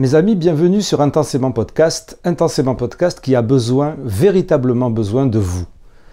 Mes amis, bienvenue sur Intensément Podcast qui a besoin, véritablement besoin de vous.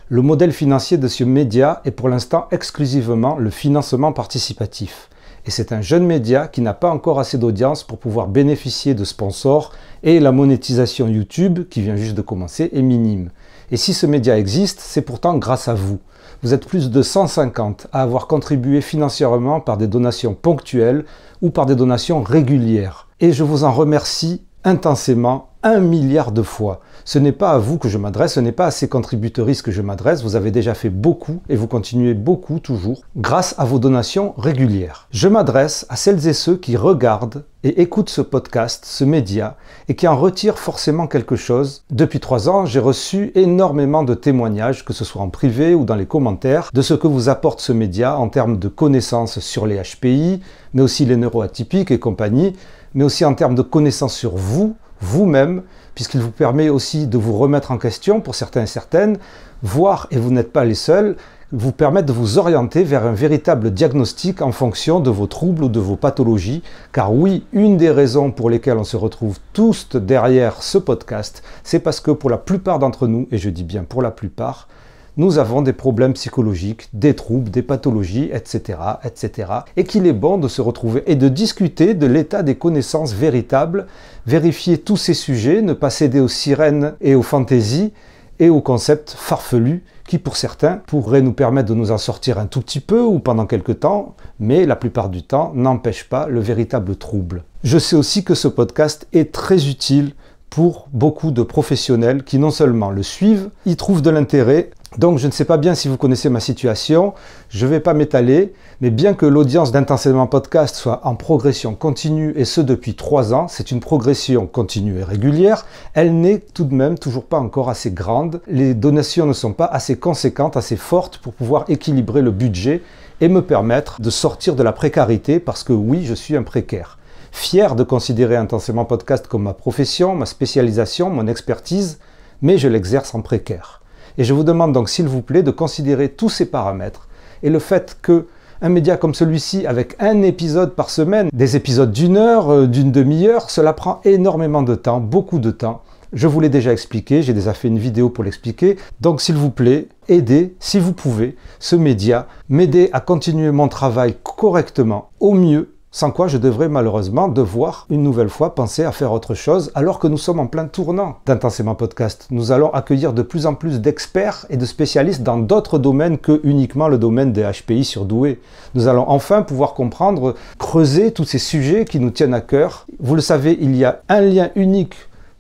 Le modèle financier de ce média est pour l'instant exclusivement le financement participatif. Et c'est un jeune média qui n'a pas encore assez d'audience pour pouvoir bénéficier de sponsors et la monétisation YouTube, qui vient juste de commencer, est minime. Et si ce média existe, c'est pourtant grâce à vous. Vous êtes plus de 150 à avoir contribué financièrement par des donations ponctuelles ou par des donations régulières. Et je vous en remercie intensément 1 milliard de fois. Ce n'est pas à vous que je m'adresse, ce n'est pas à ces contributeuristes que je m'adresse. Vous avez déjà fait beaucoup et vous continuez beaucoup toujours grâce à vos donations régulières. Je m'adresse à celles et ceux qui regardent et écoutent ce podcast, ce média, et qui en retirent forcément quelque chose. Depuis 3 ans, j'ai reçu énormément de témoignages, que ce soit en privé ou dans les commentaires, de ce que vous apporte ce média en termes de connaissances sur les HPI, mais aussi les neuroatypiques et compagnie, mais aussi en termes de connaissances sur vous, vous-même, puisqu'il vous permet aussi de vous remettre en question pour certains et certaines, voire, et vous n'êtes pas les seuls, vous permettre de vous orienter vers un véritable diagnostic en fonction de vos troubles ou de vos pathologies. Car oui, une des raisons pour lesquelles on se retrouve tous derrière ce podcast, c'est parce que pour la plupart d'entre nous, et je dis bien pour la plupart, nous avons des problèmes psychologiques, des troubles, des pathologies, etc., etc. Et qu'il est bon de se retrouver et de discuter de l'état des connaissances véritables, vérifier tous ces sujets, ne pas céder aux sirènes et aux fantaisies et aux concepts farfelus qui, pour certains, pourraient nous permettre de nous en sortir un tout petit peu ou pendant quelques temps, mais la plupart du temps n'empêchent pas le véritable trouble. Je sais aussi que ce podcast est très utile pour beaucoup de professionnels qui non seulement le suivent, y trouvent de l'intérêt. Donc je ne sais pas bien si vous connaissez ma situation, je ne vais pas m'étaler, mais bien que l'audience d'Intensément Podcast soit en progression continue, et ce depuis 3 ans, c'est une progression continue et régulière, elle n'est tout de même toujours pas encore assez grande, les donations ne sont pas assez conséquentes, assez fortes pour pouvoir équilibrer le budget et me permettre de sortir de la précarité, parce que oui, je suis un précaire. Fier de considérer Intensément Podcast comme ma profession, ma spécialisation, mon expertise, mais je l'exerce en précaire. Et je vous demande donc s'il vous plaît de considérer tous ces paramètres et le fait qu'un média comme celui-ci, avec un épisode par semaine, des épisodes d'1 heure, d'une demi-heure, cela prend énormément de temps, beaucoup de temps. Je vous l'ai déjà expliqué, j'ai déjà fait une vidéo pour l'expliquer. Donc s'il vous plaît, aidez, si vous pouvez, ce média, m'aider à continuer mon travail correctement, au mieux. Sans quoi je devrais malheureusement devoir une nouvelle fois penser à faire autre chose alors que nous sommes en plein tournant d'Intensément Podcast. Nous allons accueillir de plus en plus d'experts et de spécialistes dans d'autres domaines que uniquement le domaine des HPI surdoués. Nous allons enfin pouvoir comprendre, creuser tous ces sujets qui nous tiennent à cœur. Vous le savez, il y a un lien unique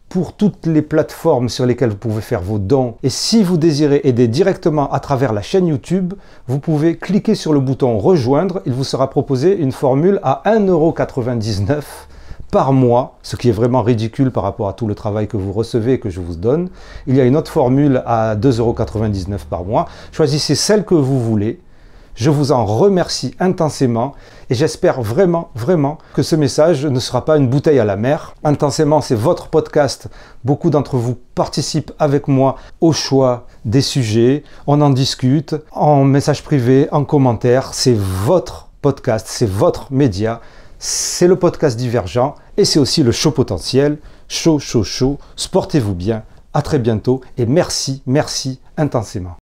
pour toutes les plateformes sur lesquelles vous pouvez faire vos dons. Et si vous désirez aider directement à travers la chaîne YouTube, vous pouvez cliquer sur le bouton rejoindre. Il vous sera proposé une formule à 1,99 € par mois, ce qui est vraiment ridicule par rapport à tout le travail que vous recevez et que je vous donne. Il y a une autre formule à 2,99 € par mois. Choisissez celle que vous voulez. Je vous en remercie intensément et j'espère vraiment, vraiment que ce message ne sera pas une bouteille à la mer. Intensément, c'est votre podcast. Beaucoup d'entre vous participent avec moi au choix des sujets. On en discute en message privé, en commentaire. C'est votre podcast, c'est votre média. C'est le podcast Divergent et c'est aussi le show potentiel. Chaud, chaud, chaud. Sportez-vous bien. À très bientôt et merci, merci intensément.